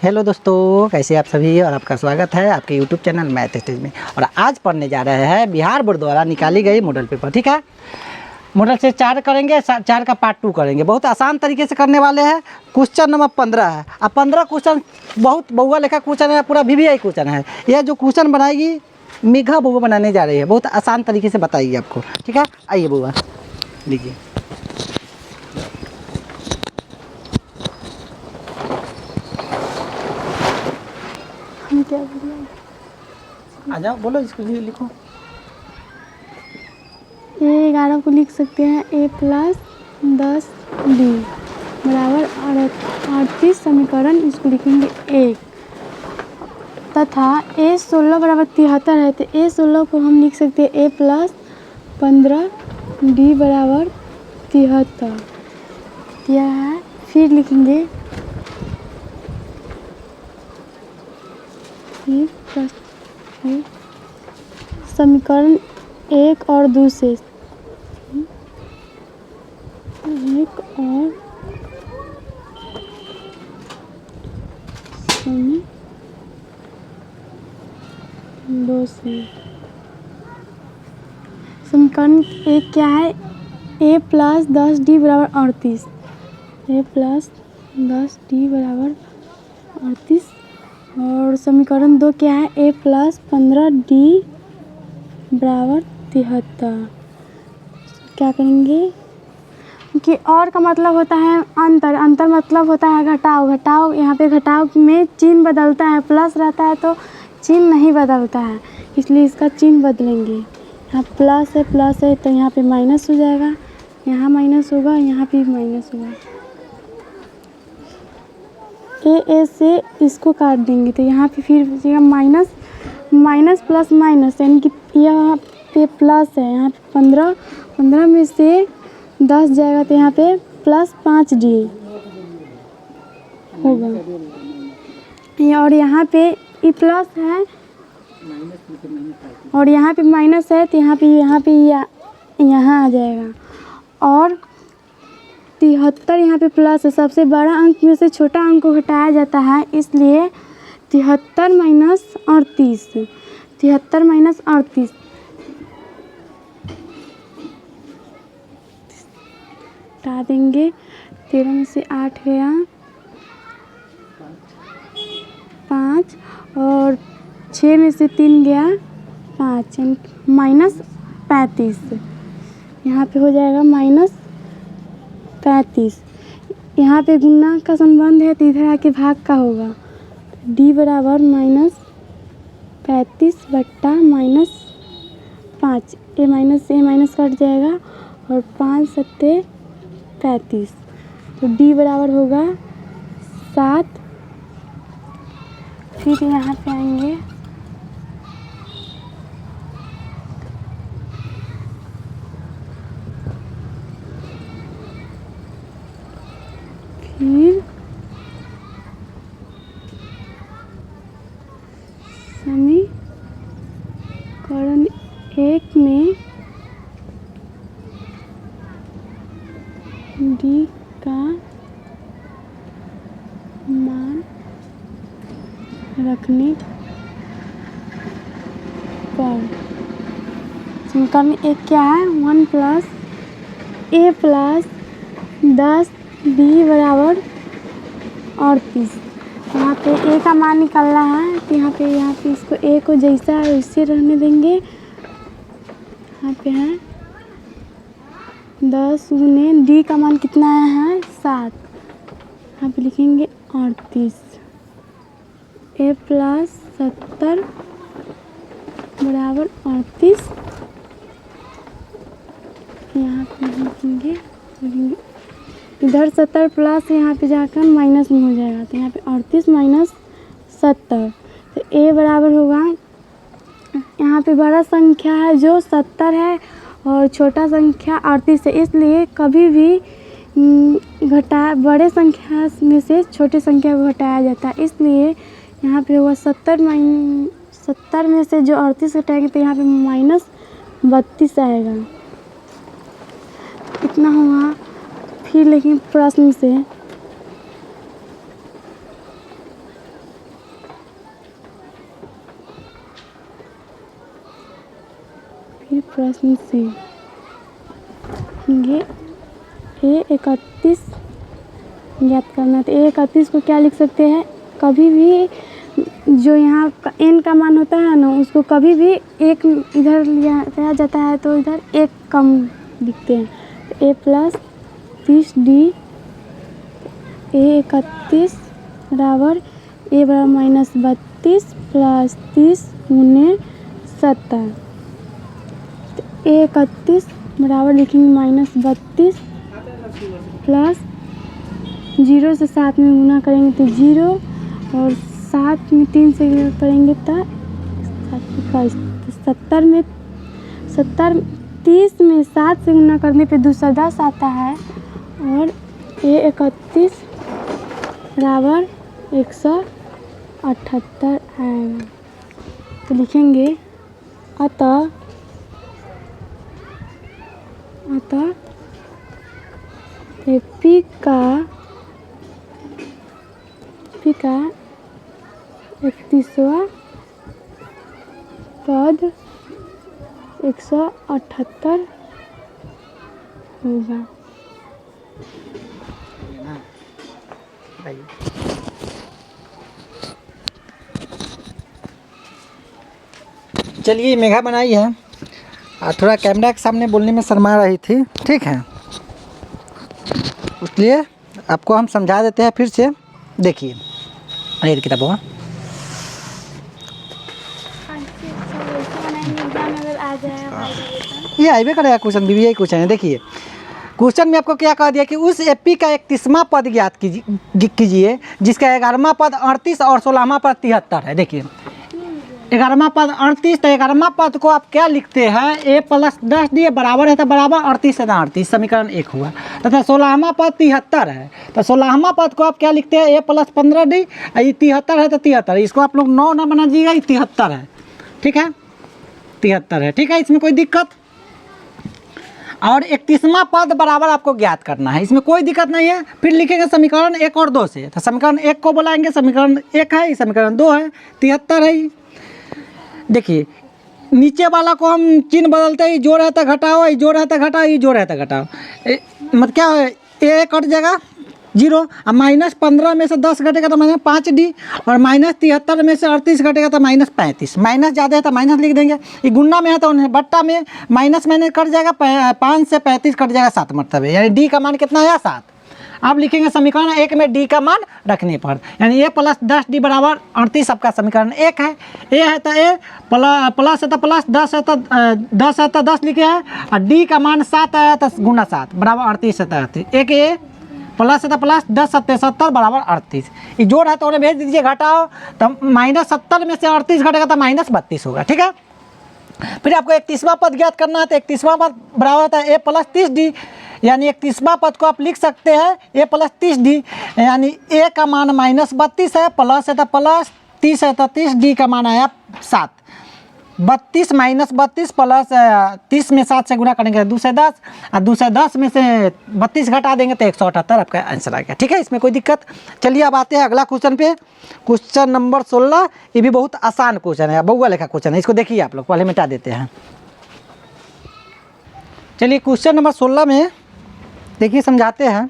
Hello दोस्तों, कैसे आप सभी और आपका स्वागत है आपके यूट्यूब चैनल मैथ स्टेज में। और आज पढ़ने जा रहे हैं बिहार बोर्ड द्वारा निकाली गई मॉडल पेपर। ठीक है, मॉडल से 4 करेंगे, 4 का पार्ट 2 करेंगे। बहुत आसान तरीके से करने वाले हैं। क्वेश्चन नंबर 15 है। अब 15 क्वेश्चन बहुत बहुआ लेखा क्वेश्चन है, पूरा VVI क्वेश्चन है। यह जो क्वेश्चन बनाएगी मेघा बुआ बनाने जा रही है, बहुत आसान तरीके से बताएगी आपको। ठीक है, आइए बुआ लीजिए। क्या बोलिए? आ जाओ, बोलो, इसको लिखो। ये 11 को लिख सकते हैं a प्लस 10d बराबर 38 समीकरण, इसको लिखेंगे 1 तथा a 16 बराबर 73 है, तो a 16 को हम लिख सकते हैं a प्लस 15d बराबर 73 यह है। फिर लिखेंगे समीकरण 1 और 2 से 1 और दो से समीकरण 1 क्या है? a प्लस 10d बराबर 38, a प्लस 10d बराबर 38। और समीकरण 2 क्या है? a प्लस 15d बराबर 73। क्या करेंगे कि और का मतलब होता है अंतर, अंतर मतलब होता है घटाव, घटाव यहाँ पे घटाव में चिन्ह बदलता है, प्लस रहता है तो चिन्ह नहीं बदलता है, इसलिए इसका चिन्ह बदलेंगे। यहाँ प्लस है तो यहाँ पे माइनस हो जाएगा, यहाँ माइनस होगा, यहाँ भी माइनस होगा। ए से इसको काट देंगे तो यहाँ पे फिर बचेगा माइनस, माइनस प्लस माइनस, यानी कि यहाँ पे प्लस है, यहाँ पे 15 में से 10 जाएगा तो यहाँ पे प्लस 5d होगा। और यहाँ पे ये प्लस है और यहाँ पे माइनस है, तो यहाँ पे यहाँ आ जाएगा। और 73 यहाँ पे प्लस है, सबसे बड़ा अंक में से छोटा अंक को घटाया जाता है, इसलिए 73 माइनस 38, 73 माइनस 38 हटा देंगे। 13 में से 8 गया 5 और 6 में से 3 गया 5, माइनस 35। यहाँ पे हो जाएगा माइनस 35। यहाँ पे गुना का संबंध है तो इधर आके भाग का होगा। d बराबर माइनस 35 बट्टा माइनस 5, ए माइनस कट जाएगा और 5 सत्ते 35, तो d बराबर होगा 7। फिर यहाँ पे आएंगे फिर समीकरण 1 में d का मान रखने पर समीकरण 1 क्या है? 1 प्लस a प्लस 10d बराबर 38। यहाँ पे a का मान निकालना है, तो यहाँ पे इसको a को जैसा है वैसे रहने देंगे। यहाँ पे है 10 गुने d का मान कितना है? 7, यहाँ पे लिखेंगे 38। a प्लस 70 बराबर 38, यहाँ पे लिखेंगे इधर 70 प्लस यहाँ पे जाकर माइनस में हो जाएगा, तो यहाँ पे 38 माइनस 70, तो a बराबर होगा, यहाँ पे बड़ा संख्या है जो 70 है और छोटा संख्या 38 है, इसलिए कभी भी बड़े संख्या में से छोटे संख्या को घटाया जाता है। इसलिए यहाँ पे होगा 70 में से जो 38 घटाएंगे तो यहाँ पे माइनस 32 आएगा, इतना होगा। फिर लेकिन प्रश्न से फिर प्रश्न सी, ये A31 ज्ञात करना। तो A31 को क्या लिख सकते हैं, कभी भी जो यहाँ n का मान होता है ना, उसको कभी भी एक इधर लिया जाता है तो इधर एक कम लिखते हैं। A प्लस 30D, A31 बराबर A बराबर -32 प्लस 30 गुने 70। A31 बराबर लिखेंगे -32 प्लस 0 से 7 में गुना करेंगे तो 0, और 7 में 3 से गुना करेंगे तो 70 में 30 में 7 से गुना करने पे 210 आता है, और A31 बराबर 178 आएगा। तो लिखेंगे अतः P का 31वां पद 178 होगा। चलिए मेघा बनाई है और थोड़ा कैमरा के सामने बोलने में शर्मा रही थी, ठीक है, इसलिए आपको हम समझा देते हैं फिर से। देखिए ये किताबों ये आइबे करेगा क्वेश्चन, भी यही क्वेश्चन है। देखिए क्वेश्चन में आपको क्या कह दिया कि उस एपी का 31वां पद ज्ञात कीजिए जिसका 11वां पद 38 और 16वां पद 73 है। देखिए 11वां पद 38, तो 11वां पद को आप क्या लिखते हैं, A प्लस 10D बराबर है, तो बराबर 38 है, 38 समीकरण 1 हुआ। तथा 16वां पद 73 है, तो 16वां पद को आप क्या लिखते हैं, A प्लस 15D, ये 73 है तो 73, इसको आप लोग 9 ना बना दीजिएगा, ये 73 है, ठीक है, 73 है, ठीक है, इसमें कोई दिक्कत। और 31वां पद बराबर आपको ज्ञात करना है, इसमें कोई दिक्कत नहीं है। फिर लिखेंगे समीकरण 1 और 2 से, तो समीकरण 1 को बुलाएंगे, समीकरण 1 है, समीकरण 2 है, 73 है। देखिए नीचे वाला को हम चिन्ह बदलते ही, जोड़ है तो घटाओ, ये जोड़ है तो घटाओ, ये जोड़ है तो घटाओ, मतलब क्या है, ए कट जाएगा 0, और -15 में से 10 घटेगा तो -5D, और -73 में से 38 घटेगा तो -35, माइनस ज़्यादा है तो माइनस लिख देंगे। ये गुन्ना में है तो बट्टा में माइनस कट जाएगा, 5 से 35 कट जाएगा 7 मरतबे, यानी D का मान कितना आया 7। आप लिखेंगे समीकरण 1 में D का मान रखने पर, यानी A प्लस 10D बराबर 38 आपका समीकरण 1 है। A है तो A, प्लस है तो प्लस, 10 है तो 10 लिखे हैं, और D का मान 7 है तो गुना 7 बराबर 38 है तो 38, एक A प्लस है तो प्लस, 10 7 70 बराबर 38, ये जोड़ है तो उन्हें भेज दीजिए, घटाओ तो -70 में से 38 घटेगा तो -32 होगा, ठीक है। फिर आपको 31वां पद ज्ञात करना है, तो 31वां पद बराबर होता है A प्लस 30D, यानी 31वां पद को आप लिख सकते हैं A प्लस 30D, यानी A का मान -32 है, प्लस है तो प्लस, 30 है तो 30D का मान आया 7, 32 -32 प्लस 30 में 7 से गुना करेंगे 2 से 10, और 2 से 10 में से 32 घटा देंगे तो 178 आपका आंसर आ गया, ठीक है, इसमें कोई दिक्कत। चलिए अब आते हैं अगला क्वेश्चन पे, क्वेश्चन नंबर 16। ये भी बहुत आसान क्वेश्चन है, बहुआ लेखा क्वेश्चन है, इसको देखिए आप लोग, पहले मिटा देते हैं। चलिए क्वेश्चन नंबर 16 में देखिए समझाते हैं,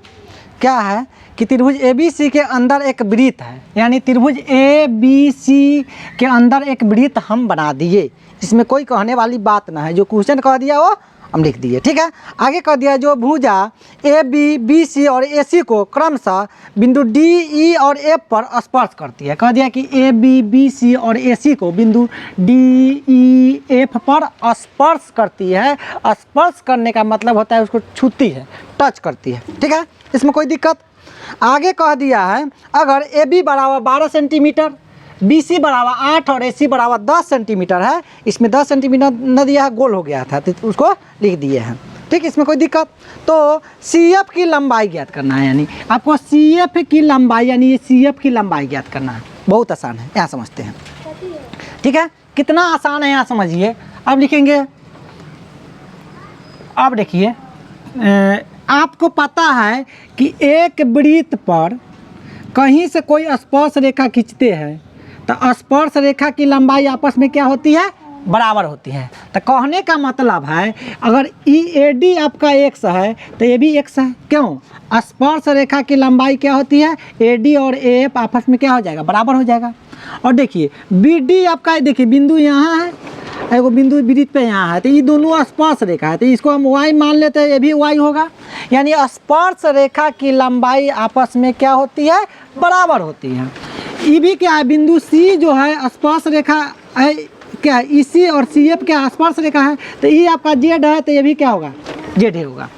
क्या है कि त्रिभुज ABC के अंदर एक वृत्त है, यानी त्रिभुज ABC के अंदर एक वृत्त हम बना दिए, इसमें कोई कहने वाली बात ना है, जो क्वेश्चन कह दिया वो हम लिख दिए, ठीक है। आगे कह दिया जो भुजा AB, BC और AC को क्रमशः बिंदु D, E और F पर स्पर्श करती है। कह दिया कि AB, BC और AC को बिंदु D, E, F पर स्पर्श करती है। स्पर्श करने का मतलब होता है उसको छूती है, टच करती है, ठीक है, इसमें कोई दिक्कत। आगे कह दिया है अगर AB बराबर 12 सेंटीमीटर, BC बराबर 8 और AC बराबर 10 सेंटीमीटर है, इसमें 10 सेंटीमीटर न दिया है, गोल हो गया था तो उसको लिख दिए हैं, ठीक, इसमें कोई दिक्कत। तो CF की लंबाई ज्ञात करना है, यानी आपको CF की लंबाई, यानी ये CF की लंबाई ज्ञात करना है, बहुत आसान है, यहाँ समझते हैं, ठीक है, कितना आसान है यहाँ समझिए। अब लिखेंगे, अब देखिए आपको पता है कि एक वृत्त पर कहीं से कोई स्पर्श रेखा खींचते हैं तो स्पर्श रेखा की लंबाई आपस में क्या होती है, बराबर होती है। तो कहने का मतलब है अगर EAD आपका x है तो ये भी x है। क्यों? स्पर्श रेखा की लंबाई क्या होती है? AD और AF आपस में क्या हो जाएगा? बराबर हो जाएगा। और देखिए BD आपका, देखिए बिंदु यहाँ है, एगो बिंदु विदित पे यहाँ है, तो ये दोनों स्पर्श रेखा है, तो इसको हम y मान लेते हैं, ये भी y होगा। यानी स्पर्श रेखा की लंबाई आपस में क्या होती है? बराबर होती है। ये भी क्या है? बिंदु C जो है स्पर्श रेखा है, क्या है? EC और CF क्या स्पर्श रेखा है, तो ये आपका Z है, तो ये भी क्या होगा? Z ही होगा।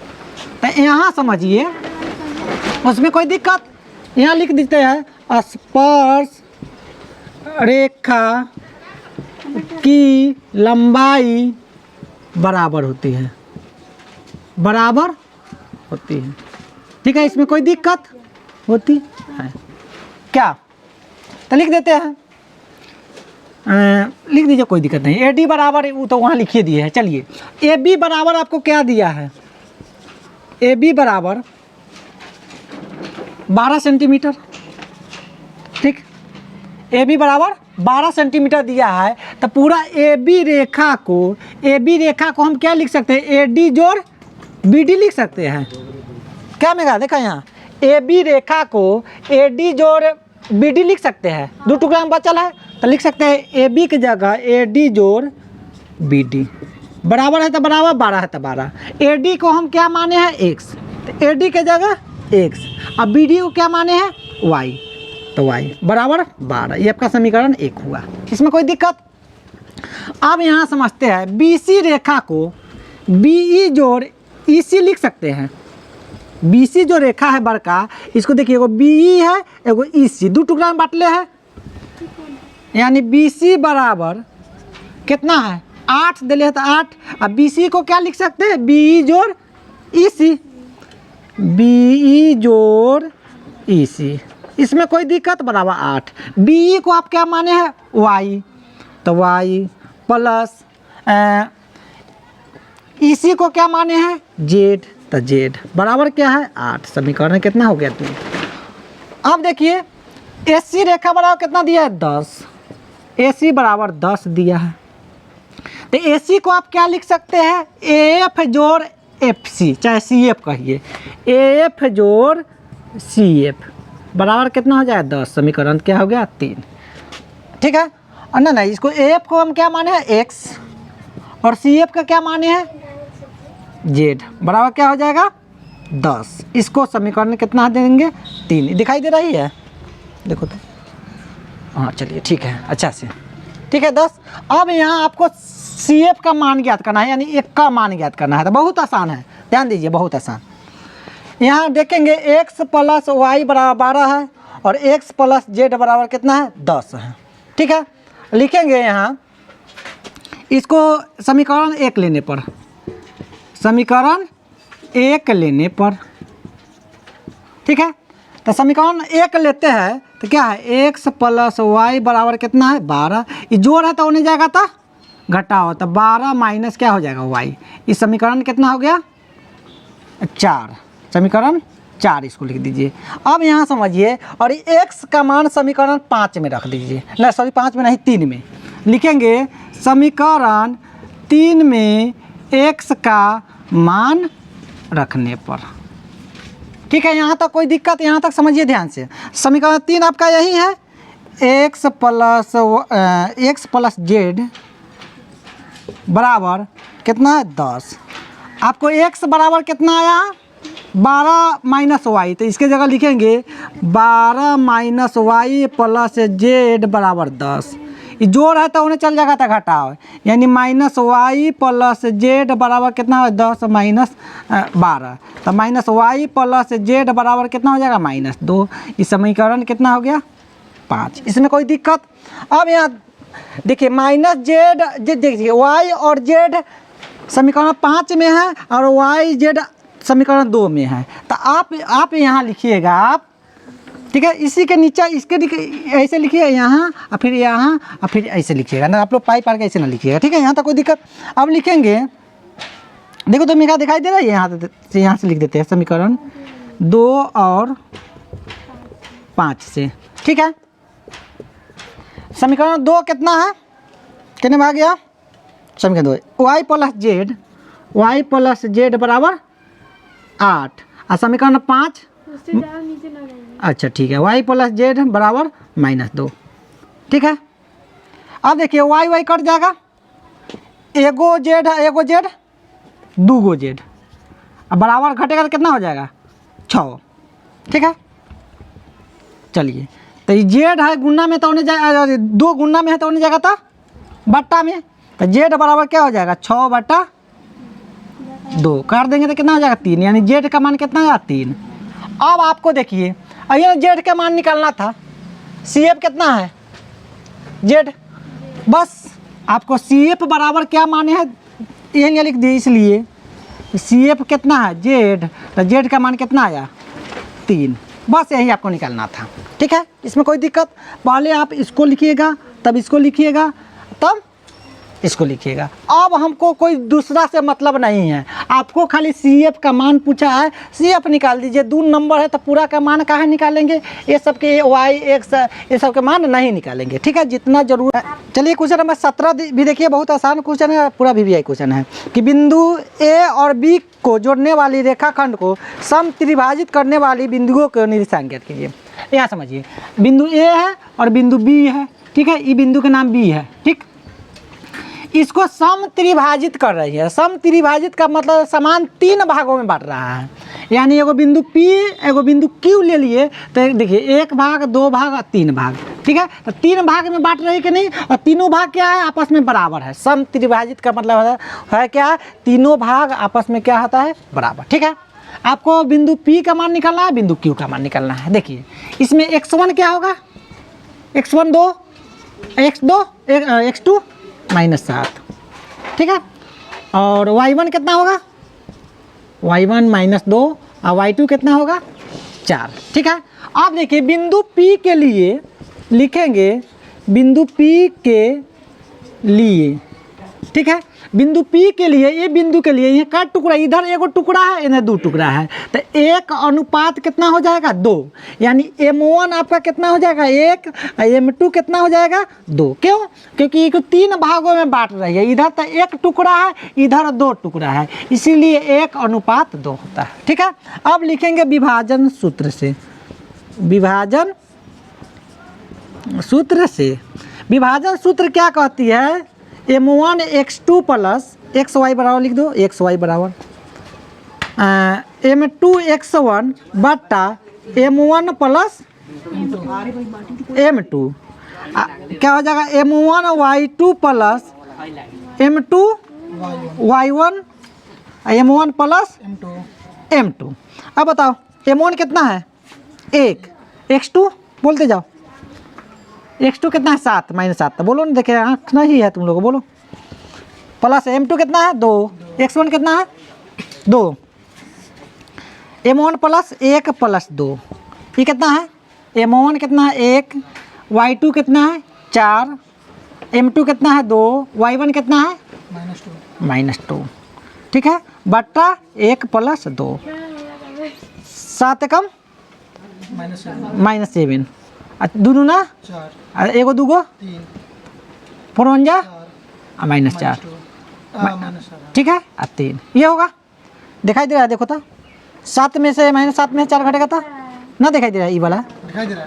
तो यहाँ समझिए, उसमें कोई दिक्कत? यहाँ लिख देते हैं स्पर्श रेखा की लंबाई बराबर होती है, बराबर होती है। ठीक है, इसमें कोई दिक्कत होती है क्या? तो लिख देते हैं, लिख दीजिए, कोई दिक्कत नहीं। AD बराबर, वो तो वहाँ लिखिए दिए है। चलिए AB बराबर आपको क्या दिया है? AB बराबर 12 सेंटीमीटर। ठीक, AB बराबर 12 सेंटीमीटर दिया है। तो पूरा AB रेखा को हम क्या लिख सकते हैं? AD जोड़ BD लिख सकते हैं। क्या मेगा देखा यहाँ? AB रेखा को AD जोड़ BD लिख सकते हैं। 2 टुकड़ा में बचल है, तो लिख सकते हैं AB की जगह AD जोड़ BD बराबर है, तो बराबर, 12 है तो 12। AD को हम क्या माने हैं? x, तो AD की जगह x, अब BD को क्या माने हैं? y, तो y बराबर 12। ये आपका समीकरण 1 हुआ। इसमें कोई दिक्कत? अब यहाँ समझते हैं BC रेखा को BE जोड़ EC लिख सकते हैं। BC जो रेखा है बड़का, इसको देखिए, एगो BE है, एगो EC, 2 टुकड़ा में बांटले है। यानी BC बराबर कितना है? 8 दिले है, तो 8। अब BC को क्या लिख सकते हैं? BE जोड़ EC, BE जोड़ EC। इसमें कोई दिक्कत? बराबर 8। BE को आप क्या माने हैं? y, तो y प्लस EC को क्या माने हैं? z, तो z बराबर क्या है? 8। समीकरण कितना हो गया? 2। अब देखिए AC रेखा बराबर कितना दिया है? 10। AC बराबर 10 दिया है, तो AC को आप क्या लिख सकते हैं? AF जोड़ FC, चाहे CF कहिए, AF जोड़ CF बराबर कितना हो जाए? 10। समीकरण क्या हो गया? 3। ठीक है। और ना इसको AF को हम क्या माने हैं? x, और CF का क्या माने हैं? z बराबर क्या हो जाएगा? 10। इसको समीकरण कितना देंगे? 3। दिखाई दे रही है? देखो तो, हाँ चलिए ठीक है, अच्छा से, ठीक है 10। अब यहाँ आपको CF का मान ज्ञात करना है, यानी 1 का मान ज्ञात करना है। तो बहुत आसान है, ध्यान दीजिए, बहुत आसान। यहाँ देखेंगे x प्लस y बराबर 12 है, और x प्लस z बराबर कितना है? 10 है। ठीक है, लिखेंगे यहाँ इसको समीकरण 1 लेने पर, समीकरण 1 लेने पर, ठीक है। तो समीकरण 1 लेते हैं तो क्या है? x प्लस y बराबर कितना है? 12। ये जोड़ है तो होने जाएगा, तो घटाओ, तो 12 माइनस क्या हो जाएगा? y। इस समीकरण कितना हो गया? 4। समीकरण 4 इसको लिख दीजिए। अब यहाँ समझिए, और x का मान समीकरण 5 में रख दीजिए, नहीं सॉरी 5 में नहीं, 3 में लिखेंगे। समीकरण 3 में x का मान रखने पर, ठीक है। यहाँ तक कोई दिक्कत? यहाँ तक समझिए ध्यान से। समीकरण 3 आपका यही है, x प्लस z बराबर कितना है? 10। आपको x बराबर कितना आया? 12 माइनस वाई, तो इसके जगह लिखेंगे 12 माइनस वाई प्लस z बराबर 10। ये जोड़ है तो उन्हें चल जाएगा, तो घटाओ, यानी माइनस वाई प्लस z बराबर कितना है? 10 माइनस 12, तो माइनस वाई प्लस z बराबर कितना हो जाएगा? -2। इस समीकरण कितना हो गया? 5। इसमें कोई दिक्कत? अब यहाँ देखिए माइनस z, देखिए y और z समीकरण 5 में है, और y z समीकरण 2 में है। तो आप यहाँ लिखिएगा, आप ठीक है, इसी के नीचे इसके ऐसे लिखिए यहाँ, और फिर यहाँ, और फिर ऐसे लिखिएगा ना, आप लोग पाई पार के ऐसे ना लिखिएगा, ठीक है। यहाँ तक कोई दिक्कत? अब लिखेंगे, देखो तो मेरा दिखाई दे रहा है, यहाँ से लिख देते हैं समीकरण 2 और 5 से, ठीक है। समीकरण 2 कितना है? कितने में आ गया? समीकरण 2 y प्लस जेड बराबर 8 और समीकरण 5 उससे ज़्यादा नीचे ना जाएंगे। अच्छा ठीक है, y प्लस जेड बराबर -2। ठीक है, अब देखिए y कट जाएगा, एगो जेड दूगो जेड, अब बराबर घटेगा तो कितना हो जाएगा 6। ठीक है, चलिए तो ये जेड है गुना में तो होने जाएगा, 2 गुना में है तो होने जाएगा तो बट्टा में, तो जेड बराबर क्या हो जाएगा 6/2 कर देंगे तो कितना हो जाएगा 3, यानी जेड का मान कितना आया 3। अब आपको देखिए ये जेड का मान निकालना था, CF कितना है जेड, बस आपको CF बराबर क्या माने है ये लिख दिए, इसलिए CF कितना है जेड, तो जेड का मान कितना आया 3, बस यही आपको निकालना था। ठीक है, इसमें कोई दिक्कत, पहले आप इसको लिखिएगा तब इसको लिखिएगा तब इसको लिखिएगा। अब हमको कोई दूसरा से मतलब नहीं है, आपको खाली CF का मान पूछा है, CF निकाल दीजिए। 2 नंबर है तो पूरा का मान काहे निकालेंगे, ये सब के y x ये सब के मान नहीं निकालेंगे। ठीक है, जितना जरूर है। चलिए क्वेश्चन नंबर 17 भी देखिए, बहुत आसान क्वेश्चन है, पूरा VVI क्वेश्चन है कि बिंदु A और B को जोड़ने वाली रेखाखंड को समत्रिभाजित करने वाली बिंदुओं को निर्देशांकित कीजिए। यहाँ समझिए, बिंदु A है और बिंदु B है। ठीक है, ये बिंदु का नाम B है। ठीक, इसको समत्रिभाजित कर रही है। समत्रिभाजित का मतलब समान 3 भागों में बांट रहा है, यानी एगो बिंदु P एगो बिंदु Q ले लिए तो देखिए 1 भाग 2 भाग और 3 भाग। ठीक है, तो 3 भाग में बांट रही कि नहीं, और तीनों भाग क्या है आपस में बराबर है। समत्रिभाजित का मतलब है क्या, तीनों भाग आपस में क्या होता है बराबर। ठीक है, आपको बिंदु P का मान निकालना है, बिंदु Q का मान निकालना है। देखिए इसमें x1 क्या होगा, x1 2, x2 -7। ठीक है, और y1 कितना होगा, y1 -2 और y2 कितना होगा 4। ठीक है, अब देखिए बिंदु P के लिए लिखेंगे, बिंदु P के लिए, ठीक है, बिंदु P के लिए, ये बिंदु के लिए ये का टुकड़ा, इधर एगो टुकड़ा है इधर 2 टुकड़ा है, तो 1 अनुपात कितना हो जाएगा 2, यानी M1 आपका कितना हो जाएगा 1, M2 कितना हो जाएगा 2। क्यों, क्योंकि ये 3 भागों में बांट रही है, इधर तो 1 टुकड़ा है इधर 2 टुकड़ा है, इसीलिए 1 अनुपात 2 होता है। ठीक है, अब लिखेंगे विभाजन सूत्र से, विभाजन सूत्र से, विभाजन सूत्र क्या कहती है, M1 x2 प्लस xy बराबर लिख दो, xy बराबर M2 x1 बट्टा M1 प्लस M2 क्या हो जाएगा, M1 y2 plus M2 y1 M1 plus M2। अब बताओ M1 कितना है 1, x2 बोलते जाओ, x2 कितना है 7 -7, तो बोलो ना, देखे आँख नहीं है तुम लोग, बोलो, प्लस M2 कितना है 2, x1 कितना है 2, M1 प्लस 1 प्लस 2, ये कितना है, M1 कितना है 1, y2 कितना है 4, M2 कितना है 2, y1 कितना है -2। ठीक है, बट्टा 1 प्लस 2, 7 कम -7, दूनू ना एगो दूगो 4 -4, ठीक है, 3, ये होगा, दिखाई दे रहा है, देखो तो 7 में से -7 में 4 घटेगा तो ना दिखाई दे रहा है, ये वाला दिखाई दे रहा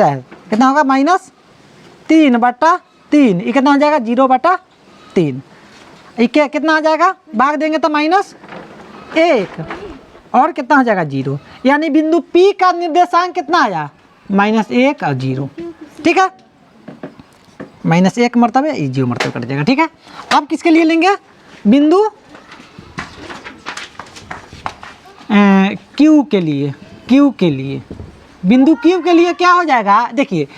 है, कितना होगा -3/3, ये कितना हो जाएगा 0/3, ये कितना आ जाएगा, भाग देंगे तो -1 और कितना हो जाएगा 0, यानी बिंदु P का निर्देशांक कितना आया -1 और 0। ठीक है, -1 मरतबे 0 मरतबे कट जाएगा। ठीक है, अब किसके लिए लेंगे, बिंदु Q के लिए, Q के लिए, बिंदु Q के लिए क्या हो जाएगा, देखिए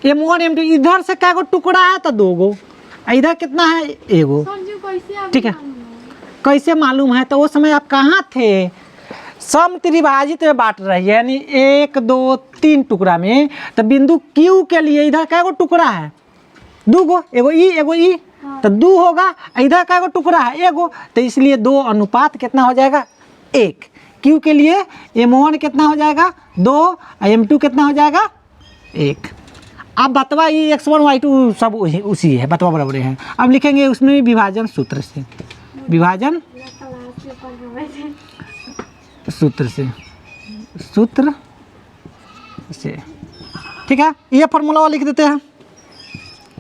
M1 M2 इधर से क्या टुकड़ा है तो 2 गो, इधर कितना है 1 गो। ठीक है, कैसे मालूम है, तो वो समय आप कहाँ थे, समत्रिभाजित में बांट रही है, यानी 1 2 3 टुकड़ा में, तो बिंदु Q के लिए इधर क्या टुकड़ा है 2 गो, एगो ई तो 2 होगा, इधर क्या टुकड़ा है 1 गो, तो इसलिए 2 अनुपात कितना हो जाएगा 1। Q के लिए M1 कितना हो जाएगा 2, M2 कितना हो जाएगा 1। अब बतवा ये x1 y2 सब उसी है, बतवा बराबर है। अब लिखेंगे उसमें भी विभाजन सूत्र से, विभाजन सूत्र से, ठीक है। ये फॉर्मूला लिख देते हैं,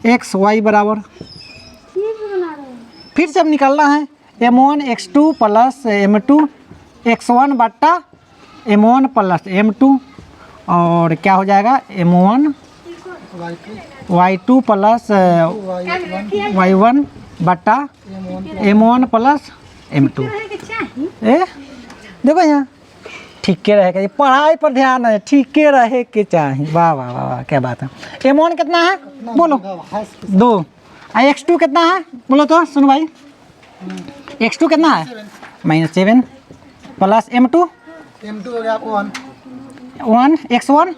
एक्स वाई बराबर, फिर से अब निकालना है m1 x2 plus m2 x1 बट्टा m1 प्लस m2, और क्या हो जाएगा m1 y2 प्लस y1 बट्टा m1 प्लस m2। देखो यहाँ ठीक के रहेगा, ये पढ़ाई पर ध्यान है, ठीक के रहे के चाहिए। वाह वाह वाह वाह, क्या बात है। m1 कितना है बोलो, 2। x2 कितना है बोलो तो सुनो भाई, x2 कितना है -7 प्लस m2 हो गया 1 x1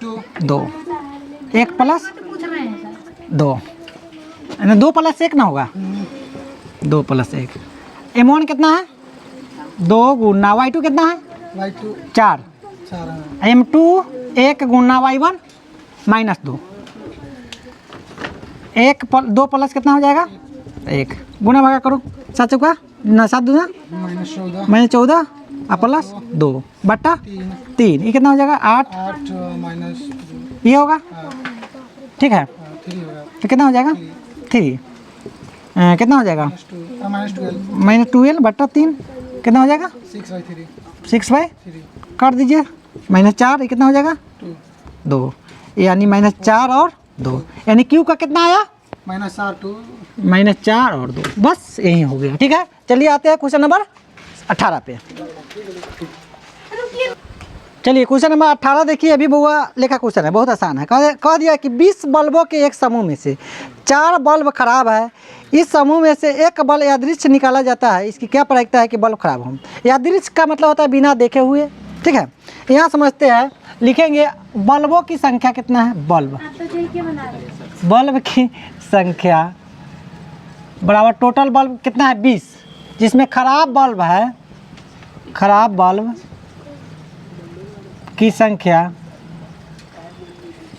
2 2, 1 प्लस 2, 2 प्लस 1 ना होगा, 2 प्लस 1। m1 कितना है 2 गुना y2 कितना है y2 4, 4 m2 1 गुना y1 -2, 2 प्लस कितना हो जाएगा 1, गुना भागा करो, 7 चौका ना 7 दूना -14 प्लस 2 बट्टा 3, ये कितना हो जाएगा 8 माइनस ये होगा, ठीक है। 3 होगा, तो कितना हो जाएगा 3, कितना हो जाएगा -12 बट्टा 3, कितना हो जाएगा 6/3 कर दीजिए, -4, ये कितना हो जाएगा 2, यानी -4 और 2, यानी क्यू का कितना आया -4 और 2, बस यही हो गया, ठीक है। चलिए आते हैं क्वेश्चन नंबर 18 पे। चलिए क्वेश्चन नंबर 18 देखिए, अभी बुआ लेखा क्वेश्चन है, बहुत आसान है। कह दिया कि 20 बल्बों के एक समूह में से 4 बल्ब खराब है, इस समूह में से एक बल्ब यादृच्छिक निकाला जाता है, इसकी क्या प्रायिकता है कि बल्ब खराब हो। यादृच्छिक का मतलब होता है बिना देखे हुए, ठीक है। यहाँ समझते हैं, लिखेंगे बल्बों की संख्या कितना है, बल्ब की संख्या बराबर टोटल बल्ब कितना है 20, जिसमें खराब बल्ब है, खराब बल्ब की संख्या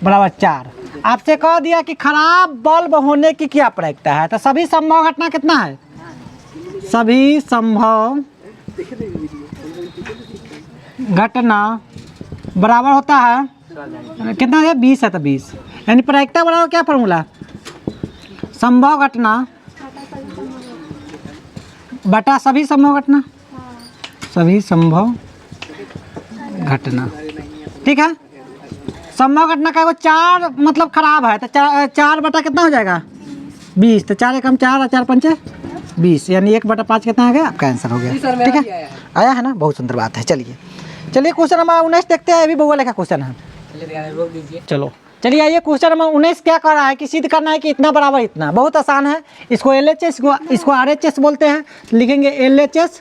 बराबर 4। आपसे कह दिया कि खराब बल्ब होने की क्या प्रायिकता है, तो सभी संभव घटना कितना है, सभी संभव घटना बराबर होता है कितना है 20 है, तो 20, यानी प्रायिकता बराबर क्या फॉर्मूला, संभव घटना बटा सभी संभव घटना, सभी संभव घटना, ठीक है। संभव घटना का वो 4 मतलब खराब है, तो 4 बटा कितना हो जाएगा 20, तो 4 एकम 4 और 4 पंचे 20, यानी 1/5 कितना आ गया, आपका आंसर हो गया, ठीक है। आया है ना, बहुत सुंदर बात है। चलिए क्वेश्चन नंबर 19 देखते हैं, अभी बउआ लेखा क्वेश्चन है। चलो चलिए आइए, क्वेश्चन नंबर 19 क्या कर रहा है कि सिद्ध करना है कि इतना बराबर इतना, बहुत आसान है। इसको LHS इसको RHS बोलते हैं, लिखेंगे LHS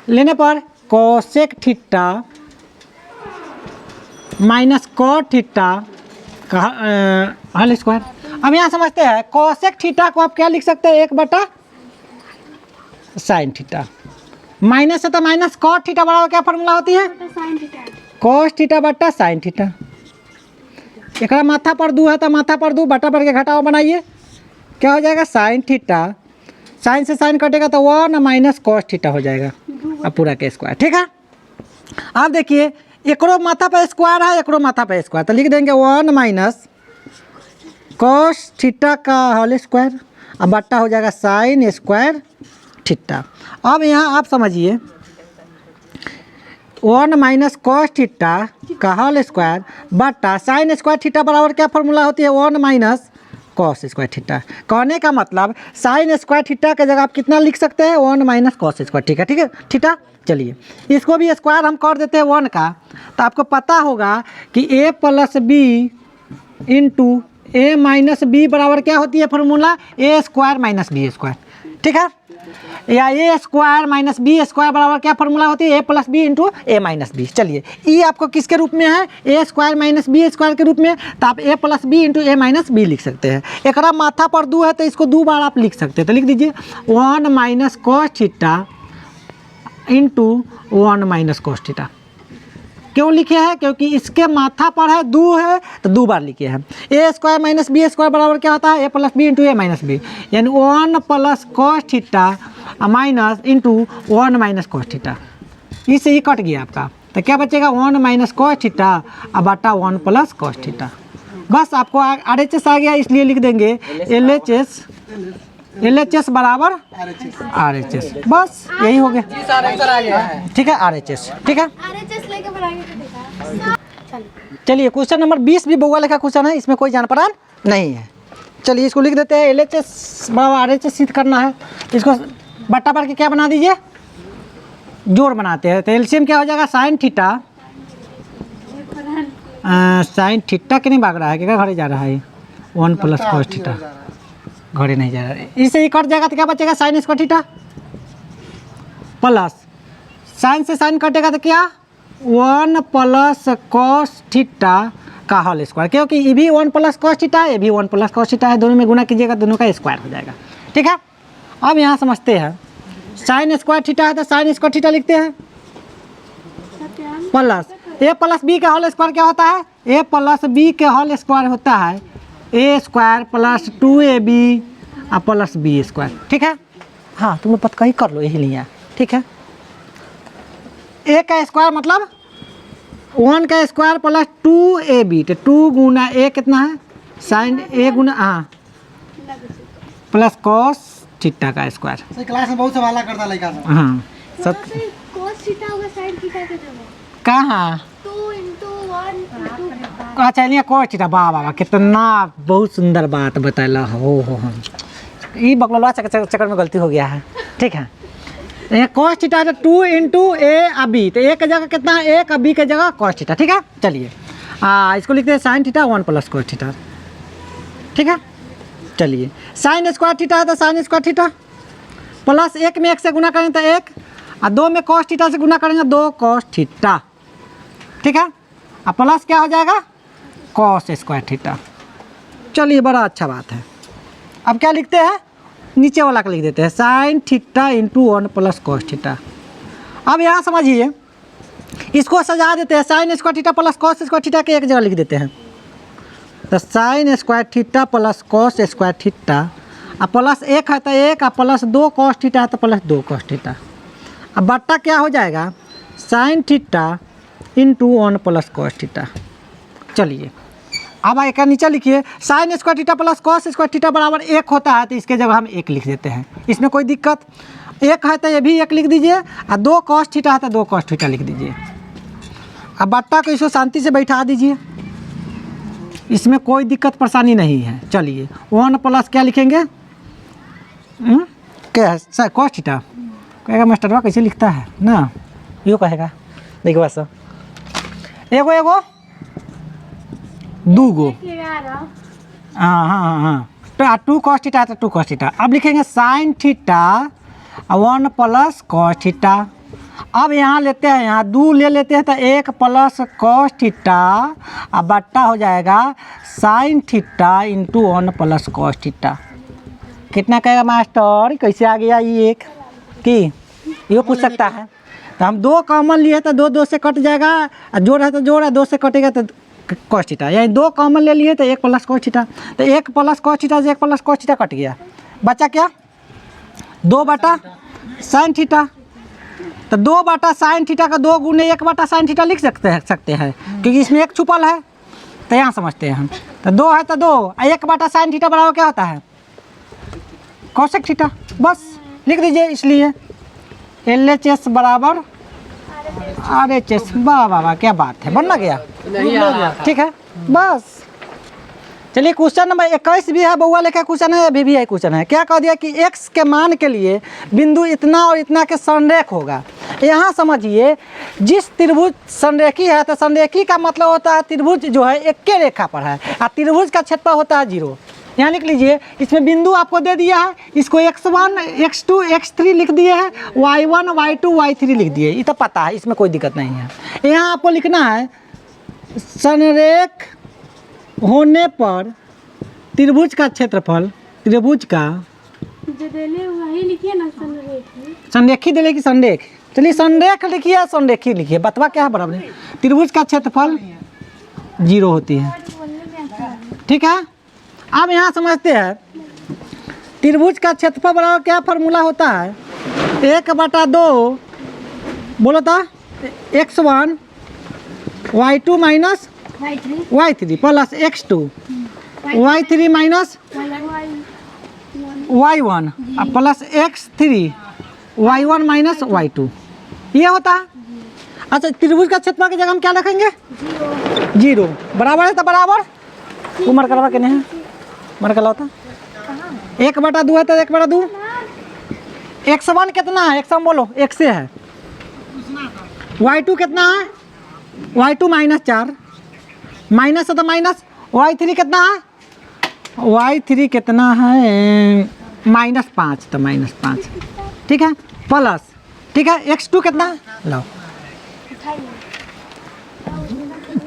लेने पर cosec theta minus cot theta का होल स्क्वायर। अब यहाँ समझते हैं कोसेक थीटा को आप क्या लिख सकते हैं 1/sin थीटा, माइनस है तो माइनस कॉट थीटा बराबर क्या फॉर्मूला होती है, कोस थीटा बट्टा साइन थीटा। एक माथा पर 2 है तो माथा पर 2 बटा पर के घटाओ बनाइए, क्या हो जाएगा साइन थीटा, साइन से साइन कटेगा तो 1 माइनस कॉस थीटा हो जाएगा, अब पूरा के स्क्वायर, ठीक है। अब देखिए एकरो माथा पर स्क्वायर है, एकरो माथा पर स्क्वायर, तो लिख देंगे 1 माइनस कॉस थीटा का होल स्क्वायर, अब बट्टा हो जाएगा साइन स्क्वायर थीटा। अब यहाँ आप समझिए 1 माइनस कॉस थीटा का होल स्क्वायर बट्टा साइन स्क्वायर थीटा बराबर क्या फॉर्मूला होती है 1 माइनस कॉस स्क्वायर थीटा। कहने का मतलब साइन स्क्वायर थीटा की जगह आप कितना लिख सकते हैं 1 माइनस कॉस स्क्वायर, ठीक है थीटा। चलिए इसको भी स्क्वायर हम कर देते हैं 1 का, तो आपको पता होगा कि a plus B into A minus B बराबर क्या होती है formula a square minus B square, ठीक है। या A square minus B square बराबर क्या फॉर्मूला होती है ए plus B into A minus B. चलिए ई आपको किसके रूप में है ए स्क्वायर माइनस बी स्क्वायर के रूप में, तो आप A plus B into A minus B लिख सकते हैं। एक माथा पर 2 है तो इसको 2 बार आप लिख सकते हैं, तो लिख दीजिए 1 minus cos theta into 1 minus cos theta, क्यों लिखे हैं? क्योंकि इसके माथा पर है दो है तो 2 बार लिखे हैं। ए स्क्वायर माइनस बी स्क्वायर बराबर क्या होता है? ए plus B into A minus B, यानी 1 plus cos theta minus into 1 minus cos theta. इससे ही कट गया आपका, तो क्या बचेगा? 1 माइनस कॉस थीटा अब बटा 1 प्लस कॉस थीटा। बस आपको RHS आ गया, इसलिए लिख देंगे LHS बराबर RHS। बस यही हो गया, ठीक है, RHS, ठीक है। चलिए क्वेश्चन नंबर 20 भी बउआ लिखा क्वेश्चन है, इसमें कोई जान पहचान नहीं है। चलिए इसको लिख देते हैं, LHS बराबर RHS सिद्ध करना है। इसको बट्टा पर के क्या बना दीजिए? जोड़ बनाते हैं। तो एलसीएम क्या हो जाएगा? साइन थीटा, साइन थीटा के नहीं भाग रहा है, क्या घरे जा रहा है? 1 प्लस कॉस थीटा घरे नहीं जा रहा है, इससे ही कट जाएगा तो क्या बचेगा? Sine square theta plus sign से साइन कटेगा तो क्या? 1 प्लस कॉस थीटा का होल स्क्वायर, क्योंकि ये भी 1 प्लस कॉस थीटा है, ये भी 1 प्लस कॉस थीटा है, दोनों में गुना कीजिएगा दोनों का स्क्वायर हो जाएगा, ठीक है। अब यहाँ समझते हैं, साइन स्क्वायर थीटा है तो साइन स्क्वायर थीटा लिखते हैं प्लस ए प्लस बी का होल स्क्वायर क्या होता है? ए प्लस बी के होल स्क्वायर होता है ए square plus 2ab plus b square, ठीक है। हाँ तुम लोग पता कहीं कर लो, यही लिया, ठीक है। ए का स्क्वायर मतलब 1 का स्क्वायर प्लस 2ab, तो 2 गुना ए कितना है? साइन ए गुना हाँ प्लस कॉस थीटा का स्क्वायर। सही क्लास में बहुत सवाल करता लड़का सब। हाँ सब cos थीटा होगा sin थीटा के जगह कहाँ? 2 into 1 into अच्छा नहीं कॉस थीटा, वाह वाह कितना बहुत सुंदर बात बताला हो हम ये बकलवा चक्कर में गलती हो गया है, ठीक है। ये कॉस थीटा है 2 इंटू ए अब बी, तो ए की जगह कितना है? 1 अब बी की जगह कॉस थीटा, ठीक है। चलिए इसको लिखते हैं sine theta 1 plus cos theta, ठीक है। चलिए साइन स्क्वायर थीटा है तो साइन स्क्वायर थीटा प्लस 1 में 1 से गुना करेंगे तो 1 और 2 में कॉस थीटा से गुना करेंगे 2 कॉस थीटा, ठीक है। अब प्लस क्या हो जाएगा? Cos square theta. चलिए बड़ा अच्छा बात है। अब क्या लिखते हैं? नीचे वाला का लिख देते हैं sine theta into 1 plus cos theta. अब यहाँ समझिए, इसको सजा देते हैं, sine square theta plus cos square theta के एक जगह लिख देते हैं, तो sine square theta plus cos square theta अब प्लस 1 है तो 1 और प्लस 2 कॉस थीटा है तो प्लस 2 कॉस थीटा। अब बट्टा क्या हो जाएगा? Sine theta into 1 plus cos theta. चलिए अब एक नीचे लिखिए, sine square theta plus cos square theta बराबर 1 होता है, तो इसके जगह हम 1 लिख देते हैं, इसमें कोई दिक्कत? 1 है तो ये भी 1 लिख दीजिए और 2 कॉस थीटा है तो 2 कॉस थीटा लिख दीजिए। अब बट्टा को इसको शांति से बैठा दीजिए, इसमें कोई दिक्कत परेशानी नहीं है। चलिए 1 प्लस क्या लिखेंगे? क्या है? कॉस थीटा कहेगा मास्टरवा कैसे लिखता है ना, यो कहेगा देखो बस एगो एगो दूगो, हाँ हाँ हाँ हाँ, तो 2 कॉस थीटा तो 2 कॉस थीटा। अब लिखेंगे sine theta 1 plus cos theta. अब यहाँ लेते हैं, यहाँ 2 ले लेते हैं तो 1 प्लस कॉस थीटा अब बट्टा हो जाएगा sine theta into 1 plus cos theta. कितना कहेगा मास्टर? कैसे आ गया ये एक कि ये पूछ सकता है। तो हम 2 कॉमन लिए तो 2 2 से कट जाएगा, और जोड़ है तो जोड़ है, 2 से कटेगा तो कॉस थीटा, यानी 2 कॉमन ले लिए तो 1 प्लस कॉस थीटा, तो 1 प्लस कॉस थीटा से 1 प्लस कॉस थीटा कट गया, बचा क्या? 2 बटा साइन थीटा। तो 2 बटा साइन थीटा का 2 गुने 1 बटा साइन थीटा लिख सकते हैं क्योंकि इसमें 1 छुपल है, तो यहाँ समझते हैं हम। तो 2 है तो 2 और 1 बटा साइन थीटा बराबर क्या होता है? Cosec theta. बस लिख दीजिए, इसलिए LHS बराबर RHS। वाह वाह वाह क्या बात है, बनना गया, ठीक है। बस चलिए क्वेश्चन नंबर 21 भी है, बउआ लेखा क्वेश्चन है, अभी भी है क्वेश्चन है। क्या कह दिया कि x के मान के लिए बिंदु इतना और इतना के संरेख होगा। यहाँ समझिए, जिस त्रिभुज संरेखी है तो संरेखी का मतलब होता है त्रिभुज जो है एक के रेखा पर है, और त्रिभुज का क्षेत्रफल होता है 0। यहाँ लिख लीजिए, इसमें बिंदु आपको दे दिया है, इसको x1 x2 x3 लिख दिए हैं, y1 y2 y3 लिख दिए, ये तो पता है, इसमें कोई दिक्कत नहीं है। यहाँ आपको लिखना है संरेख होने पर त्रिभुज का क्षेत्रफल, त्रिभुज का जो देले वही लिखिए ना, संरेखी। संरेखी देले कि संरेख? चलिए संरेख लिखिए, संरेखी लिखिए। बतवा क्या है बराबर है? त्रिभुज का क्षेत्रफल 0 होती है, ठीक है। अब यहाँ समझते हैं त्रिभुज का क्षेत्रफल बराबर क्या फॉर्मूला होता है? 1/2 बोलो तो x1 y2 minus y3 plus x2 y3 minus y1 plus x3 y1 minus y2, ये होता है। अच्छा, त्रिभुज का क्षेत्रफल की जगह हम क्या लिखेंगे? 0 बराबर है तो बराबर वो मरकलवा के नहीं है, मरकला होता 1/2 है तो 1/2। x1 कितना है? x1 बोलो, x से है। y2 कितना है? y2 माइनस 4 माइनस है तो माइनस। y3 कितना है? y3 कितना है? -5 तो -5, ठीक है, प्लस, ठीक है। x2 कितना है? लाओ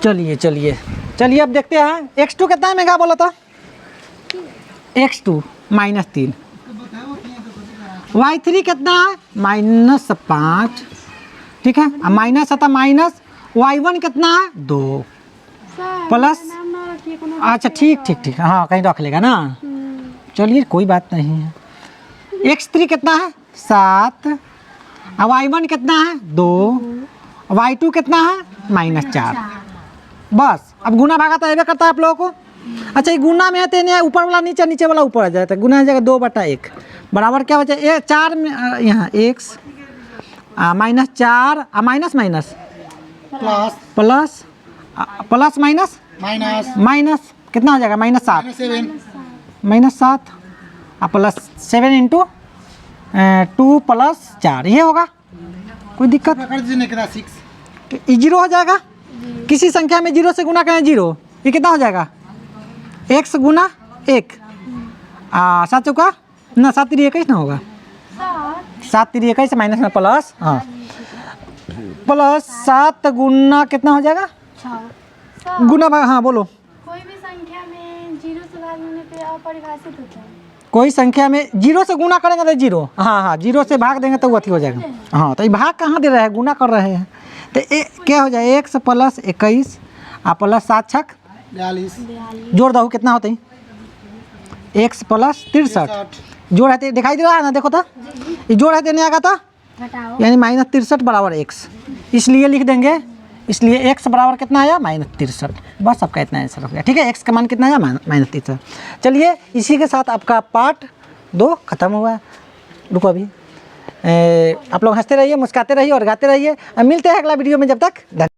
चलिए चलिए चलिए अब देखते हैं x2 कितना है मेगा बोला था? x2 -3। y3 कितना है? -5, ठीक है, अब माइनस है तो माइनस। y1 कितना है? 2 प्लस, अच्छा ठीक ठीक ठीक, हाँ कहीं रख लेगा ना, चलिए कोई बात नहीं है। x3 कितना है? 7। अब y1 कितना है? 2। y2 कितना है? -4। बस अब गुना भागा तो ऐसे करता है आप लोगों को। अच्छा, ये गुना में है तो इन्हें ऊपर वाला नीचे, नीचे वाला ऊपर आ जाता है। गुना हो जाएगा 2/1 बराबर क्या बचा? 4 में यहाँ x -4 minus minus plus plus plus minus minus minus कितना हो जाएगा? -7 7 -7 प्लस 7 इंटू 2 प्लस 4, ये होगा। कोई दिक्कत? कर दीजिए ना, कितना 6 ये 0 हो जाएगा। किसी संख्या में 0 से गुना करें 0, ये कितना हो जाएगा? x गुना 1 7 चौका ना 7 3 21 ना होगा, 7 3 21 माइनस में प्लस, हाँ प्लस 7 गुना कितना हो जाएगा? गुना भाग, हाँ बोलो। कोई भी संख्या में 0 से भाग होने पे अपरिभाषित होता है। कोई संख्या में 0 से गुना करेंगे तो 0, हाँ हाँ 0 से भाग देंगे तो वो अथी हो जाएगा। हाँ तो ये भाग कहाँ दे रहे हैं? गुना कर रहे हैं तो क्या हो जाए? x प्लस 21 प्लस 7 छक 42 जोड़ दो कितना होता है? x प्लस 63 जोड़ है दिखाई दे रहा है ना, देखो तो ये जोड़ है देने आएगा था, यानी -63 बराबर x, इसलिए लिख देंगे। इसलिए x बराबर कितना आया? -63। बस आपका इतना आंसर हो गया, ठीक है। x का मान कितना आया? -63। चलिए इसी के साथ आपका पार्ट 2 खत्म हुआ। रुको अभी, आप लोग हंसते रहिए, मुस्कुराते रहिए और गाते रहिए। मिलते हैं अगला वीडियो में, जब तक